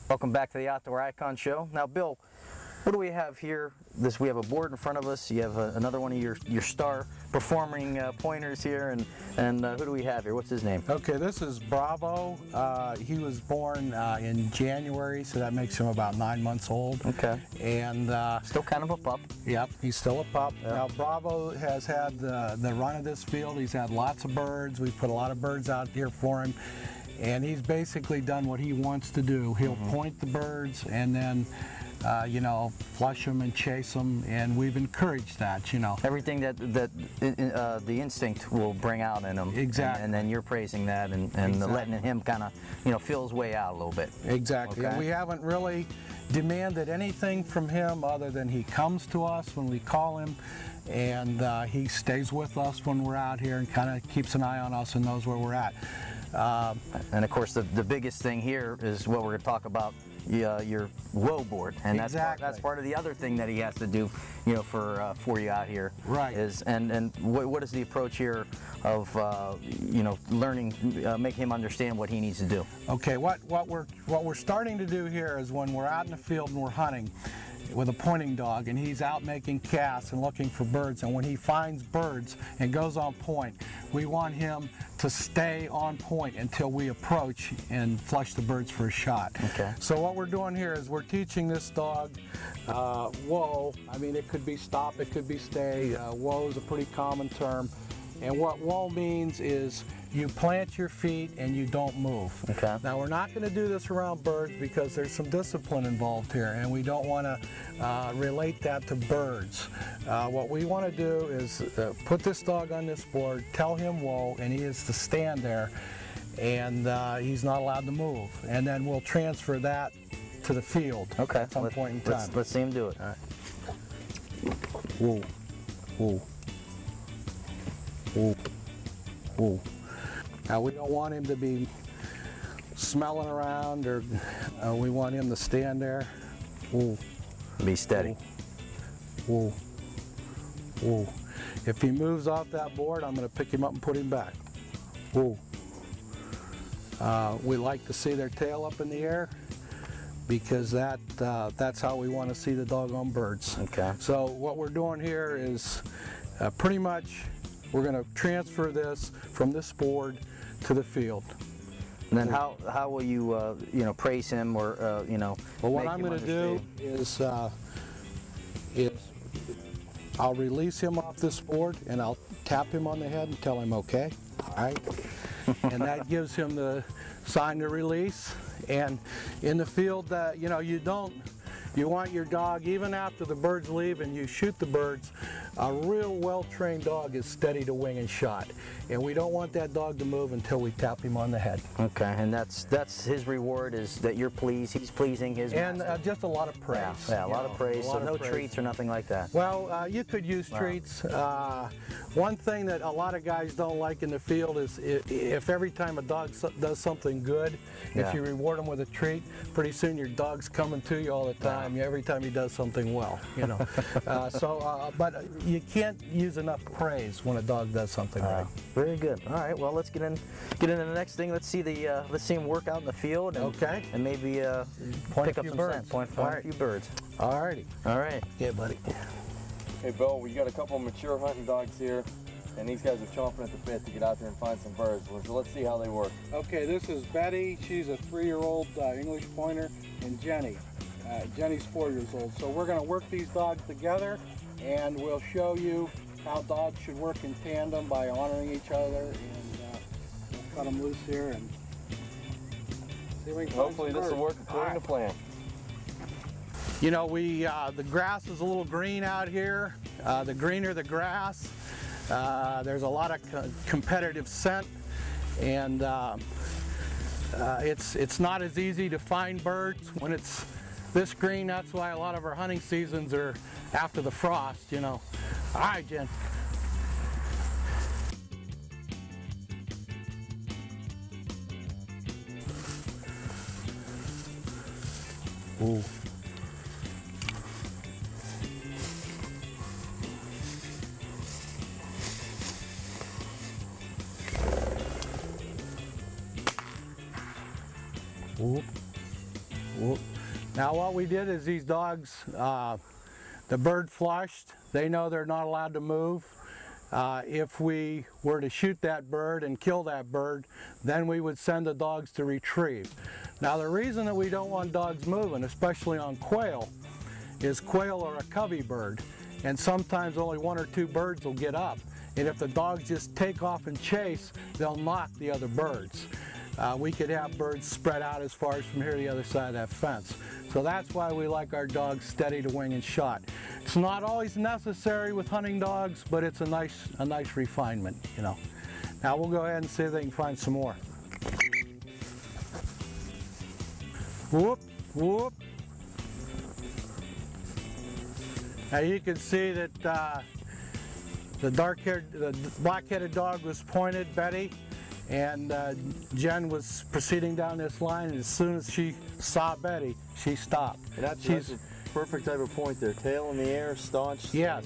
Welcome back to the Outdoor Icon Show. Now, Bill, what do we have here? We have a board in front of us. You have another one of your star performing pointers here, and who do we have here? What's his name? Okay, this is Bravo. He was born in January, so that makes him about 9 months old. Okay. And still kind of a pup. Yep, he's still a pup. Yep. Now Bravo has had the run of this field. He's had lots of birds. We've put a lot of birds out here for him. And he's basically done what he wants to do. He'll point the birds and then, you know, flush them and chase them, and we've encouraged that, you know. Everything that the instinct will bring out in him. Exactly. And then you're praising that and exactly. Letting him kind of, you know, feel his way out a little bit. Exactly. Okay. And we haven't really demanded anything from him other than he comes to us when we call him, and he stays with us when we're out here and kind of keeps an eye on us and knows where we're at. And of course, the biggest thing here is what we're going to talk about, your whoa board, and exactly. that's part of the other thing that he has to do, you know, for you out here. Right. And what is the approach here of you know, learning, making him understand what he needs to do? Okay, what we're starting to do here is when we're out in the field and we're hunting with a pointing dog, and he's out making casts and looking for birds, and when he finds birds and goes on point, we want him to stay on point until we approach and flush the birds for a shot. Okay. So what we're doing here is we're teaching this dog whoa. I mean, it could be stop, it could be stay. Whoa is a pretty common term, and what whoa means is you plant your feet and you don't move. Okay. Now, we're not going to do this around birds because there's some discipline involved here, and we don't want to relate that to birds. What we want to do is put this dog on this board, tell him whoa, and he is to stand there, and he's not allowed to move. And then we'll transfer that to the field at some point in time. Let's see him do it. All right. Whoa, whoa, whoa, whoa. Now, we don't want him to be smelling around, or we want him to stand there. Whoa. Be steady. Whoa. Whoa. If he moves off that board, I'm going to pick him up and put him back. Whoa. We like to see their tail up in the air because that's how we want to see the doggone birds. Okay. So what we're doing here is pretty much we're going to transfer this from this board to the field. And then how will you you know, praise him, or you know? Well, what I'm going to do is I'll release him off this board and I'll tap him on the head and tell him okay. All right. And that gives him the sign to release. And in the field, you know, you want your dog, even after the birds leave and you shoot the birds, a real well-trained dog is steady to wing and shot. And we don't want that dog to move until we tap him on the head. Okay, and that's his reward, is that you're pleased, he's pleasing his master. And just a lot of praise. Yeah, a lot of praise, so no treats or nothing like that. Well, you could use treats. One thing that a lot of guys don't like in the field is if every time a dog does something good, if you reward him with a treat, pretty soon your dog's coming to you all the time, every time he does something well, you know. But you can't use enough praise when a dog does something right. Very good. All right. Well, let's get into the next thing. Let's see him work out in the field. And, and maybe pick up some birds. Point a few birds. All righty. All right. Yeah, buddy. Hey, Bill. We got a couple of mature hunting dogs here, and these guys are chomping at the bit to get out there and find some birds. So let's see how they work. Okay. This is Betty. She's a 3-year-old English pointer, and Jenny. Jenny's 4 years old. So we're going to work these dogs together, and we'll show you how dogs should work in tandem by honoring each other, and we'll cut them loose here and see if we can hopefully this will work according to plan. You know, the grass is a little green out here. The greener the grass, there's a lot of competitive scent, and it's not as easy to find birds when it's this green. That's why a lot of our hunting seasons are after the frost, you know. All right, Jen. Ooh. Ooh. Now what we did is these dogs, the bird flushed. They know they're not allowed to move. If we were to shoot that bird and kill that bird, then we would send the dogs to retrieve. Now the reason that we don't want dogs moving, especially on quail, is quail are a covey bird, and sometimes only 1 or 2 birds will get up. And if the dogs just take off and chase, they'll knock the other birds. We could have birds spread out as far as from here to the other side of that fence. So that's why we like our dogs steady to wing and shot. It's not always necessary with hunting dogs, but it's a nice refinement, you know. Now we'll go ahead and see if they can find some more. Whoop, whoop. Now you can see that the black-headed dog was pointed, Betty, and Jen was proceeding down this line, and as soon as she saw Betty, she stopped. And that's a perfect type of point there. Tail in the air, staunch. Yes,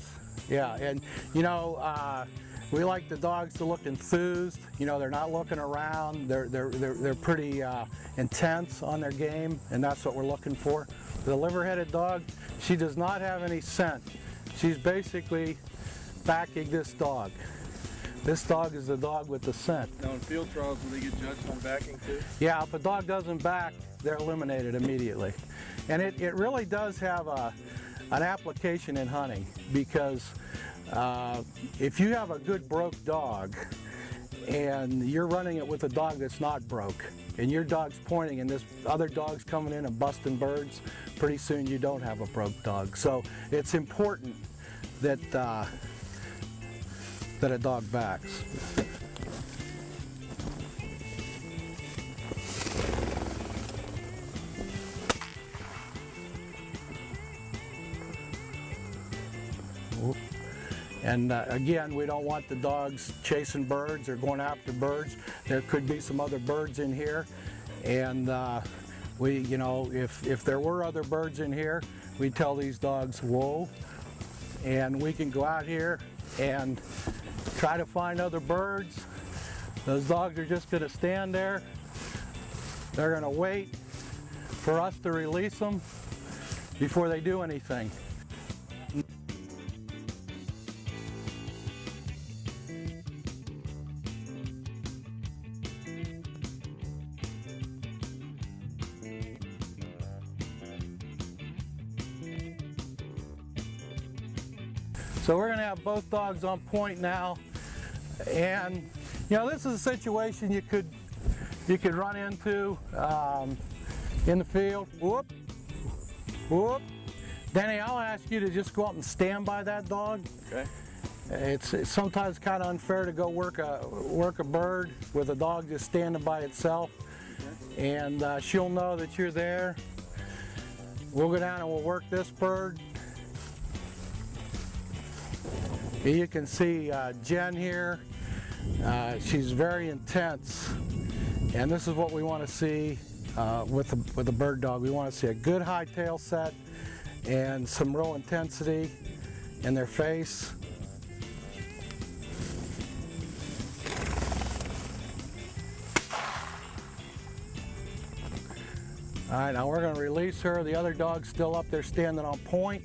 yeah, and you know, we like the dogs to look enthused. You know, they're not looking around. They're pretty intense on their game, and that's what we're looking for. The liver-headed dog, she does not have any scent. She's basically backing this dog. This dog is the dog with the scent. Now in field trials, will they get judged on backing too? Yeah, if a dog doesn't back, they're eliminated immediately. And it really does have an application in hunting, because if you have a good broke dog and you're running it with a dog that's not broke, and your dog's pointing and this other dog's coming in and busting birds, pretty soon you don't have a broke dog. So it's important that that a dog backs. And again, we don't want the dogs chasing birds or going after birds. There could be some other birds in here, and you know, if there were other birds in here, we tell these dogs, whoa, and we can go out here and try to find other birds. Those dogs are just going to stand there. They're going to wait for us to release them before they do anything. So we're going to have both dogs on point now, and you know, this is a situation you could run into in the field. Whoop, whoop. Denny, I'll ask you to just go up and stand by that dog. Okay. It's sometimes kind of unfair to go work a bird with a dog just standing by itself, and she'll know that you're there. We'll go down and we'll work this bird. You can see Jen here. She's very intense, and this is what we want to see with a bird dog. We want to see a good high tail set and some real intensity in their face. All right, now we're going to release her. The other dog's still up there standing on point.